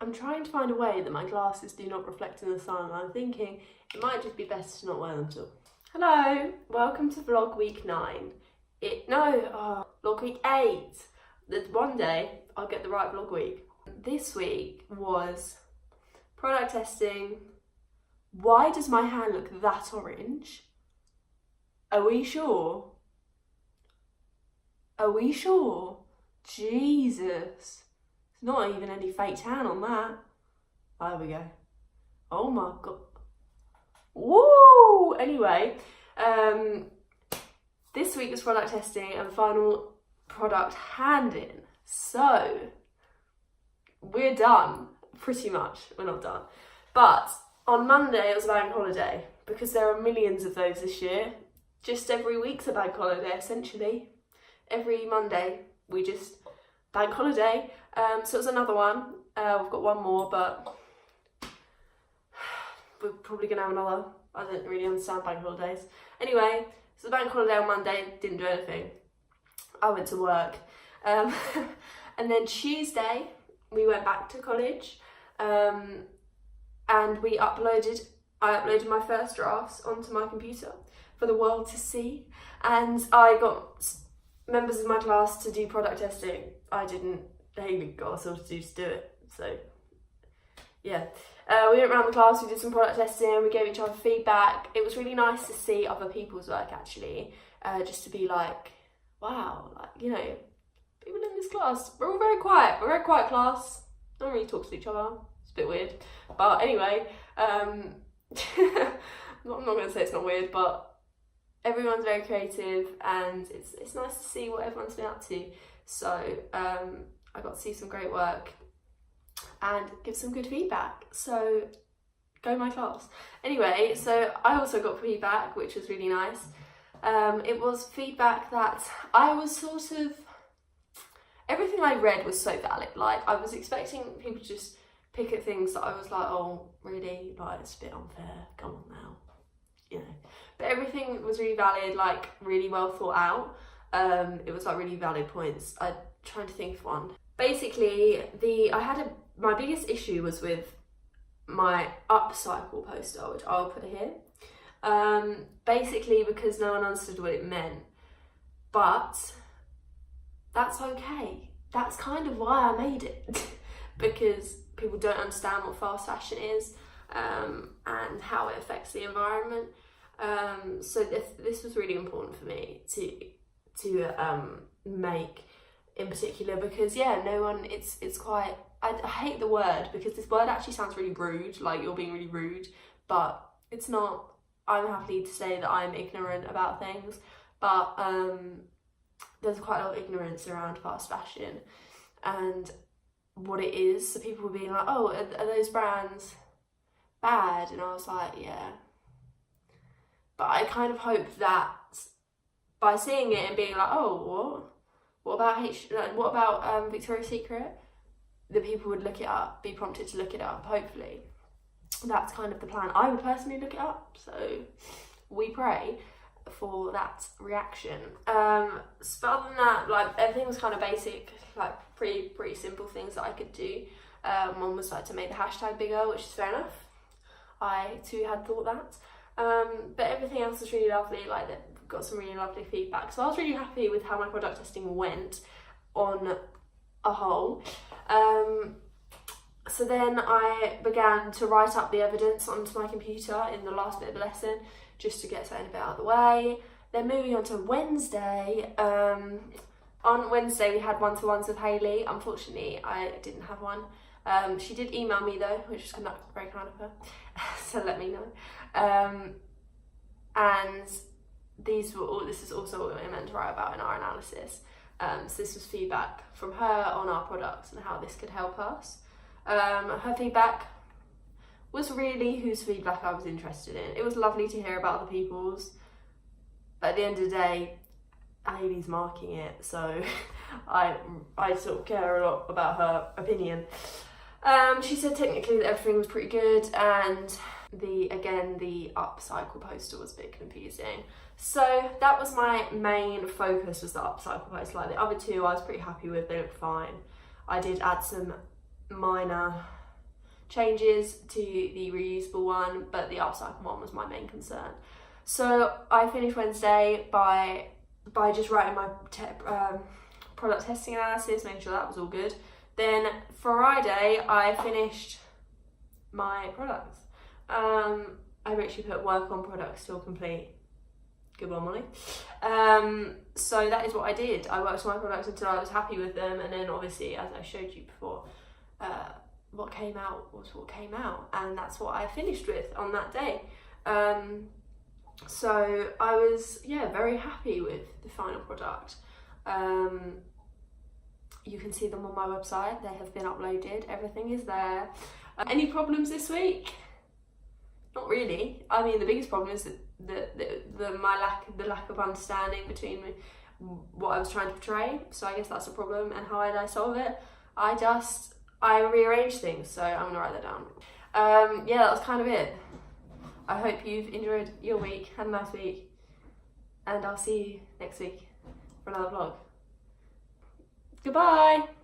I'm trying to find a way that my glasses do not reflect in the sun. I'm thinking it might just be best to not wear them at all. Hello, welcome to vlog week 9. Vlog week 8. There's one day I'll get the right vlog week. This week was product testing. Why does my hand look that orange? Are we sure? Are we sure? Jesus. There's not even any fake tan on that. There we go. Oh my god. Woo! Anyway, this week was product testing and final product hand-in. So, we're done. Pretty much. We're not done. But on Monday it was a bank holiday because there are millions of those this year. Just every week's a bank holiday, essentially. Every Monday we just bank holiday. So it was another one. We've got one more, but we're probably gonna have another. I don't really understand bank holidays. Anyway, it's a bank holiday on Monday. Didn't do anything. I went to work, and then Tuesday we went back to college, and I uploaded my first drafts onto my computer for the world to see, and I got members of my class to do product testing. I didn't. They got us all to do it. So yeah, we went around the class. We did some product testing. We gave each other feedback. It was really nice to see other people's work actually. Just to be like, wow, like, you know, people in this class, we're all very quiet. We're a very quiet class. Don't really talk to each other. It's a bit weird. But anyway, I'm not going to say it's not weird, but everyone's very creative and it's nice to see what everyone's been up to. So I got to see some great work and give some good feedback. So go my class. Anyway, so I also got feedback, which was really nice. It was feedback that I was sort of, everything I read was so valid. Like, I was expecting people to just pick at things that I was like, oh, really? Like, it's a bit unfair. Come on now. You know. But everything was really valid, like, really well thought out. It was, like, really valid points. I'm trying to think of one. Basically, my biggest issue was with my upcycle poster, which I'll put here. Basically because no one understood what it meant, but that's okay. That's kind of why I made it, because people don't understand what fast fashion is, and how it affects the environment. So this was really important for me to make in particular, because yeah, no one, it's quite, I hate the word because this word actually sounds really rude, like you're being really rude, but it's not. I'm happy to say that I'm ignorant about things, but there's quite a lot of ignorance around fast fashion and what it is. So people were being like, oh, are those brands bad? And I was like, yeah. But I kind of hoped that by seeing it and being like, oh, what about Victoria's Secret? The people would look it up, be prompted to look it up, hopefully. That's kind of the plan. I would personally look it up, so we pray for that reaction. So other than that, like, everything was kind of basic, like pretty simple things that I could do. One was like to make the hashtag bigger, which is fair enough. I too had thought that. But everything else was really lovely. Like, got some really lovely feedback. So I was really happy with how my product testing went on a whole. So then I began to write up the evidence onto my computer in the last bit of the lesson, just to get something a bit out of the way. Then moving on to Wednesday. On Wednesday we had one-to-ones with Hayley. Unfortunately, I didn't have one. She did email me though, which was very kind of her, so let me know. And this is also what we meant to write about in our analysis. So this was feedback from her on our products and how this could help us. Her feedback was really whose feedback I was interested in. It was lovely to hear about other people's, but at the end of the day, Hayley's marking it, so I sort of care a lot about her opinion. She said technically that everything was pretty good, and the upcycle poster was a bit confusing. So that was my main focus, was the upcycle poster. Like, the other two I was pretty happy with, they looked fine. I did add some minor changes to the reusable one, but the upcycle one was my main concern. So I finished Wednesday by just writing my product testing analysis, making sure that was all good. Then Friday I finished my products. I literally put work on products still complete. Good one, Molly. So that is what I did. I worked on my products until I was happy with them, and then obviously, as I showed you before, what came out was what came out, and that's what I finished with on that day. So I was, very happy with the final product. You can see them on my website. They have been uploaded. Everything is there. Any problems this week? Not really. I mean, the biggest problem is the lack of understanding between what I was trying to portray. So I guess that's a problem. And how did I solve it? I rearranged things. So I'm gonna write that down. That was kind of it. I hope you've enjoyed your week, had a nice week, and I'll see you next week for another vlog. Goodbye!